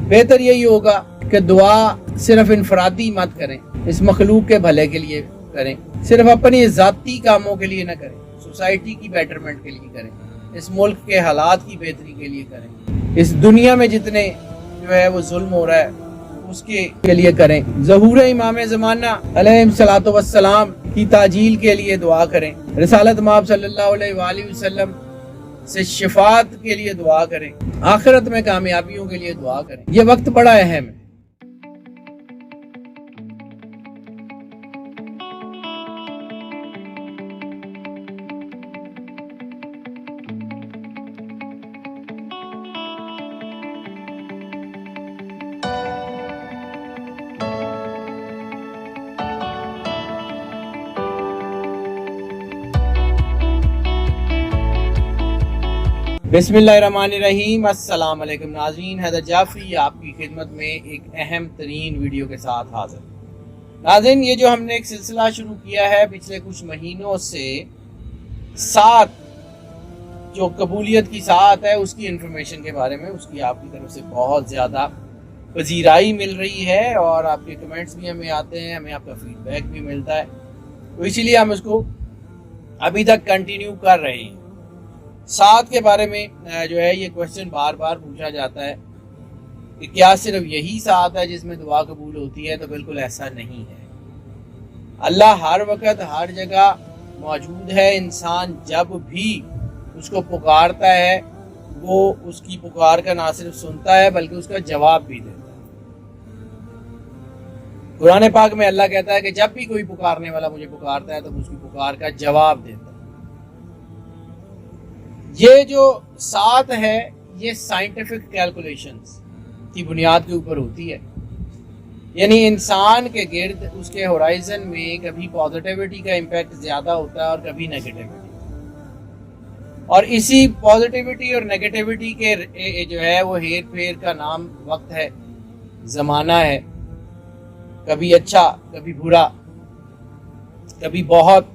बेहतर यही होगा कि दुआ सिर्फ इनफरादी मत करें, इस मखलूक के भले के लिए करें, सिर्फ अपनी ज़ाती कामों के लिए ना करें, सोसाइटी की बेटरमेंट के लिए करें, इस मुल्क के हालात की बेहतरी के लिए करें, इस दुनिया में जितने जो है वो जुल्म हो रहा है उसके लिए करें। ज़हूर इमाम ज़माना अलैहिस्सलातु वस्सलाम की ताजील के लिए दुआ करें, रिसालत माब सल्लल्लाहु अलैहि वसल्लम से शिफात के लिए दुआ करें, आखिरत में कामयाबियों के लिए दुआ करें। ये वक्त बड़ा अहम है। बिस्मिल्लाहिर्रहमानिर्रहीम। अस्सलाम वालेकुम नाज़रीन, हैदर जाफरी आपकी खिदमत में एक अहम तरीन वीडियो के साथ हाजिर। नाज़रीन, ये जो हमने एक सिलसिला शुरू किया है पिछले कुछ महीनों से, सात जो कबूलियत की सात है उसकी इंफॉर्मेशन के बारे में, उसकी आपकी तरफ से बहुत ज़्यादा पजीराई मिल रही है और आपके कमेंट्स भी हमें आते हैं, हमें आपका फीडबैक भी मिलता है, तो इसीलिए हम उसको अभी तक कंटिन्यू कर रहे हैं। सात के बारे में जो है ये क्वेश्चन बार बार पूछा जाता है कि क्या सिर्फ यही सात है जिसमें दुआ कबूल होती है? तो बिल्कुल ऐसा नहीं है। अल्लाह हर वक्त हर जगह मौजूद है। इंसान जब भी उसको पुकारता है वो उसकी पुकार का ना सिर्फ सुनता है बल्कि उसका जवाब भी देता है। कुरान पाक में अल्लाह कहता है कि जब भी कोई पुकारने वाला मुझे पुकारता है तो मैं उसकी पुकार का जवाब देता है। ये जो सात है ये साइंटिफिक कैलकुलेशंस की बुनियाद के ऊपर होती है, यानी इंसान के गिर्द उसके होराइजन में कभी पॉजिटिविटी का इम्पैक्ट ज़्यादा होता है और कभी नेगेटिविटी, और इसी पॉजिटिविटी और नेगेटिविटी के जो है वो हेर फेर का नाम वक्त है, ज़माना है। कभी अच्छा कभी बुरा, कभी बहुत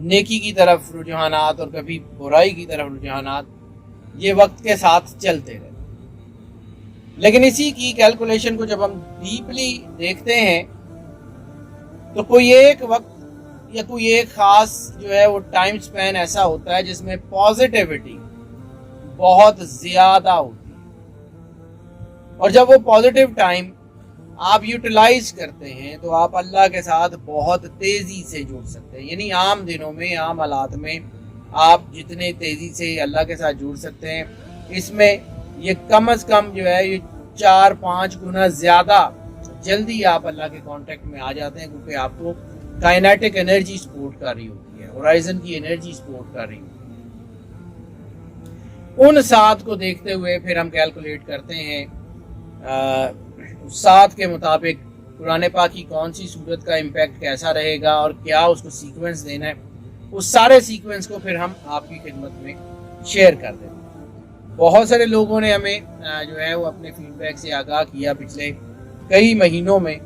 नेकी की तरफ रुझानात और कभी बुराई की तरफ रुझानात, ये वक्त के साथ चलते रहते। लेकिन इसी की कैलकुलेशन को जब हम डीपली देखते हैं तो कोई एक वक्त या कोई एक खास जो है वो टाइम स्पैन ऐसा होता है जिसमें पॉजिटिविटी बहुत ज्यादा होती है, और जब वो पॉजिटिव टाइम आप यूटिलाइज करते हैं तो आप अल्लाह के साथ बहुत तेज़ी से जुड़ सकते हैं। यानी आम दिनों में, आम हालात में आप जितने तेज़ी से अल्लाह के साथ जुड़ सकते हैं, इसमें ये कम अज़ कम जो है ये 4-5 गुना ज़्यादा जल्दी आप अल्लाह के कांटेक्ट में आ जाते हैं, क्योंकि आपको काइनेटिक एनर्जी सपोर्ट कर रही होती है, होराइजन की एनर्जी सपोर्ट कर रही होती है। उन सात को देखते हुए फिर हम कैलकुलेट करते हैं सात के मुताबिक कुरान पाक की कौन सी सूरत का इम्पैक्ट कैसा रहेगा और क्या उसको सीक्वेंस देना है। उस सारे सीक्वेंस को फिर हम आपकी खिदमत में शेयर कर देते हैं। बहुत सारे लोगों ने हमें जो है वो अपने फीडबैक से आगाह किया पिछले कई महीनों में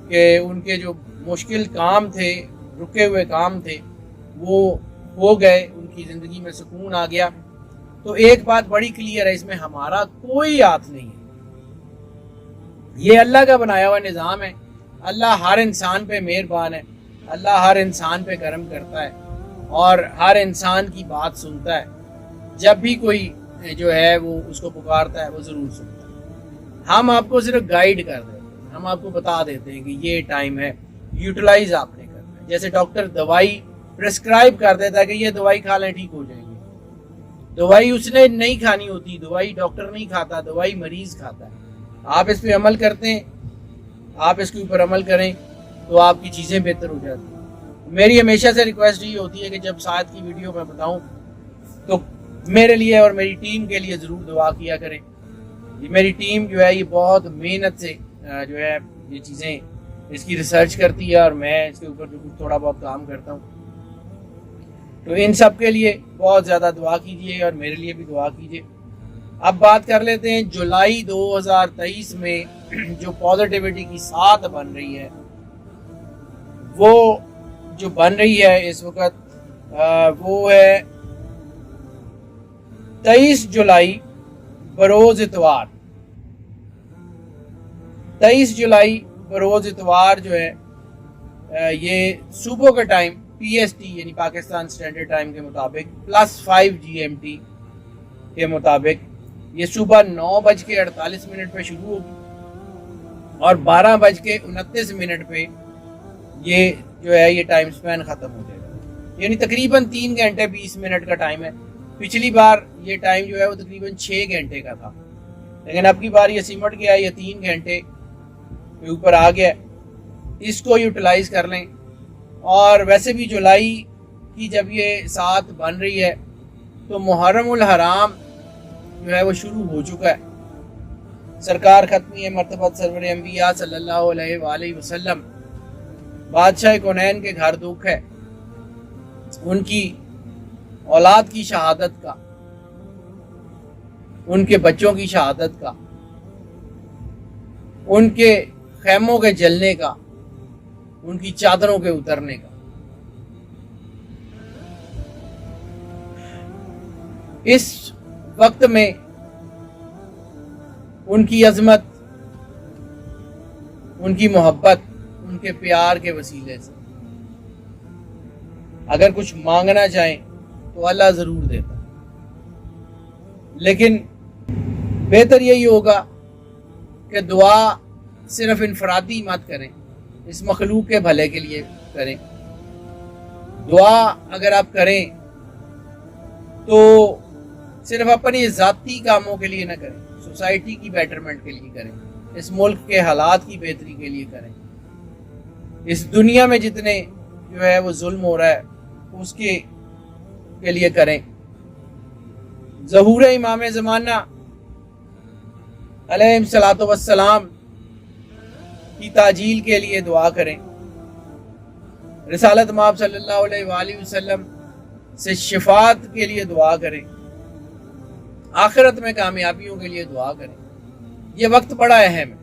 कि उनके जो मुश्किल काम थे, रुके हुए काम थे, वो हो गए, उनकी ज़िंदगी में सुकून आ गया। तो एक बात बड़ी क्लियर है, इसमें हमारा कोई हाथ नहीं है, ये अल्लाह का बनाया हुआ निज़ाम है। अल्लाह हर इंसान पे मेहरबान है, अल्लाह हर इंसान पे करम करता है और हर इंसान की बात सुनता है। जब भी कोई जो है वो उसको पुकारता है वो ज़रूर सुनता है। हम आपको सिर्फ गाइड कर देते हैं, हम आपको बता देते हैं कि ये टाइम है, यूटिलाइज आपने करना है। जैसे डॉक्टर दवाई प्रिस्क्राइब कर देता है कि ये दवाई खा लें ठीक हो जाएगी, दवाई उसने नहीं खानी होती, दवाई डॉक्टर नहीं खाता, दवाई मरीज़ खाता है। आप इस पे अमल करते हैं, आप इसके ऊपर अमल करें तो आपकी चीज़ें बेहतर हो जाती हैं। मेरी हमेशा से रिक्वेस्ट ये होती है कि जब साथ की वीडियो मैं बताऊं तो मेरे लिए और मेरी टीम के लिए ज़रूर दुआ किया करें। ये मेरी टीम जो है ये बहुत मेहनत से जो है ये चीज़ें इसकी रिसर्च करती है और मैं इसके ऊपर जो कुछ थोड़ा बहुत काम करता हूँ। तो इन सब के लिए बहुत ज़्यादा दुआ कीजिए और मेरे लिए भी दुआ कीजिए। अब बात कर लेते हैं जुलाई 2023 में जो पॉजिटिविटी की सात बन रही है, वो जो बन रही है इस वक्त वो है 23 जुलाई बरोज इतवार। 23 جولائی بروز اتوار جو ہے یہ صبح کا ٹائم PST یعنی پاکستان اسٹینڈرڈ ٹائم کے مطابق +5 GMT کے مطابق یہ صبح 9:48 پہ شروع ہوگی اور 12:29 پہ یہ جو ہے یہ ٹائم سپین ختم ہو جائے گا، یعنی تقریباً 3 گھنٹے 20 منٹ کا ٹائم ہے۔ پچھلی بار یہ ٹائم جو ہے وہ تقریباً 6 گھنٹے کا تھا، لیکن اب کی بار یہ سمٹ گیا، یہ 3 گھنٹے کے اوپر آ گیا۔ اس کو یوٹیلائز کر لیں۔ اور ویسے بھی جولائی کی جب یہ 7 بن رہی ہے تو محرم الحرام جو ہے وہ شروع ہو چکا ہے۔ سرکار ختمی مرتبت سرور انبیاء صلی اللہ علیہ وآلہ وسلم بادشاہ کونین کے گھر دکھ ہے، ان کی اولاد کی شہادت کا، ان کے بچوں کی شہادت کا، ان کے خیموں کے جلنے کا، ان کی چادروں کے اترنے کا۔ اس وقت میں ان کی عظمت، ان کی محبت، ان کے پیار کے وسیلے سے اگر کچھ مانگنا چاہیں تو اللہ ضرور دیتا، لیکن بہتر یہی ہوگا کہ دعا صرف انفرادی مت کریں، اس مخلوق کے بھلے کے لیے کریں۔ دعا اگر آپ کریں تو صرف اپنی ذاتی کاموں کے لیے نہ کریں، سوسائٹی کی بیٹرمنٹ کے لیے کریں، اس ملک کے حالات کی بہتری کے لیے کریں، اس دنیا میں جتنے جو ہے وہ ظلم ہو رہا ہے اس کے لیے کریں۔ ظہور امام زمانہ علیہ الصلوۃ والسلام کی تعجیل کے لیے دعا کریں، رسالت مآب صلی اللہ علیہ وآلہ وسلم سے شفاعت کے لیے دعا کریں، آخرت میں کامیابیوں کے لیے دعا کریں۔ یہ وقت بڑا اہم ہے،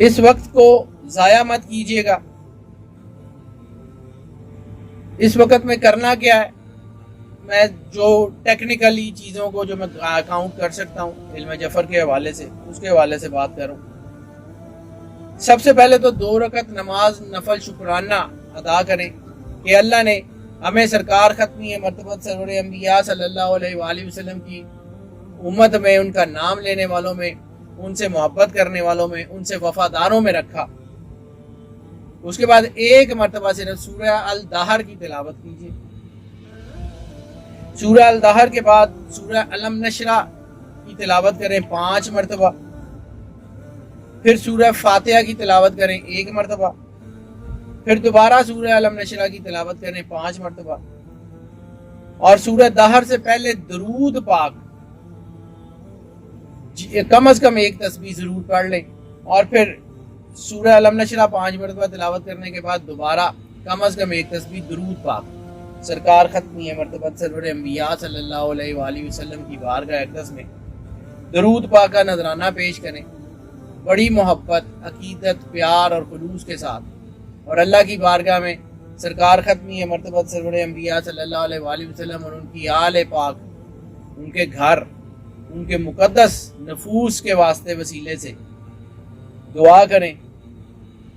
اس وقت کو ضائع مت کیجیے گا۔ اس وقت میں کرنا کیا ہے، میں جو ٹیکنیکلی چیزوں کو جو میں کاؤنٹ کر سکتا ہوں علم جفر کے حوالے سے، اس کے حوالے سے بات کروں۔ سب سے پہلے تو 2 رکعت نماز نفل شکرانہ ادا کریں کہ اللہ نے ہمیں سرکار ختمی مرتبت سرور انبیاء صلی اللہ علیہ وآلہ وسلم کی امت میں، ان کا نام لینے والوں میں، ان سے محبت کرنے والوں میں، ان سے وفاداروں میں رکھا۔ اس کے بعد 1 مرتبہ صرف سورہ الدہر کی تلاوت کیجیے۔ سورہ الدہر کے بعد سورہ علم نشرہ کی تلاوت کریں 5 مرتبہ، پھر سورہ فاتحہ کی تلاوت کریں 1 مرتبہ، پھر دوبارہ سورہ علم نشرہ کی تلاوت کریں 5 مرتبہ، اور سورہ دہر سے پہلے درود پاک کم از کم 1 تسبیح ضرور پڑھ لیں، اور پھر سورہ علم نشرہ 5 مرتبہ تلاوت کرنے کے بعد دوبارہ کم از کم 1 تسبیح درود پاک سرکار ختمی مرتبت سرور انبیاء صلی اللہ علیہ وآلہ وسلم کی بارگاہ اقدس میں درود پاک کا نذرانہ پیش کریں، بڑی محبت، عقیدت، پیار اور خلوص کے ساتھ، اور اللہ کی بارگاہ میں سرکار ختمی مرتبت سرور انبیاء صلی اللہ علیہ وآلہ وسلم اور ان کی آل پاک، ان کے گھر، ان کے مقدس نفوس کے واسطے وسیلے سے دعا کریں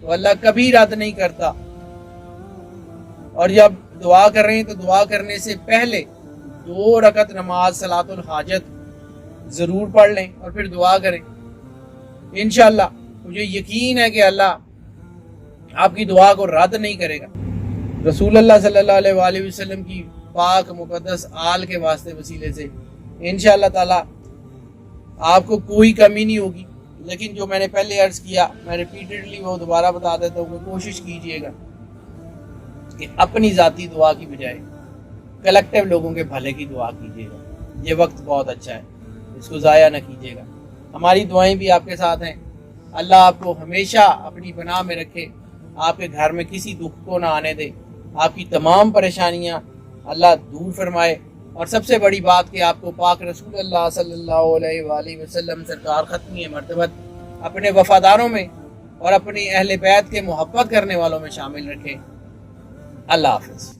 تو اللہ کبھی رد نہیں کرتا۔ اور جب دعا کر رہے ہیں تو دعا کرنے سے پہلے 2 رکعت نماز صلاۃ الحاجت ضرور پڑھ لیں اور پھر دعا کریں۔ انشاءاللہ مجھے یقین ہے کہ اللہ آپ کی دعا کو رد نہیں کرے گا۔ رسول اللہ صلی اللہ علیہ وآلہ وسلم کی پاک مقدس آل کے واسطے وسیلے سے انشاءاللہ تعالی آپ کو کوئی کمی نہیں ہوگی۔ لیکن جو میں نے پہلے عرض کیا، میں ریپیٹڈلی وہ دوبارہ بتا دیتا ہوں کہ کوشش کیجئے گا کہ اپنی ذاتی دعا کی بجائے کلیکٹیو لوگوں کے بھلے کی دعا کیجئے گا۔ یہ وقت بہت اچھا ہے، اس کو ضائع نہ کیجئے گا۔ ہماری دعائیں بھی آپ کے ساتھ ہیں۔ اللہ آپ کو ہمیشہ اپنی پناہ میں رکھے، آپ کے گھر میں کسی دکھ کو نہ آنے دے، آپ کی تمام پریشانیاں اللہ دور فرمائے، اور سب سے بڑی بات کہ آپ کو پاک رسول اللہ صلی اللہ علیہ وآلہ وسلم سرکار ختمی مرتبت اپنے وفاداروں میں اور اپنی اہل بیت کے محبت کرنے والوں میں شامل رکھے۔ اللہ حافظ۔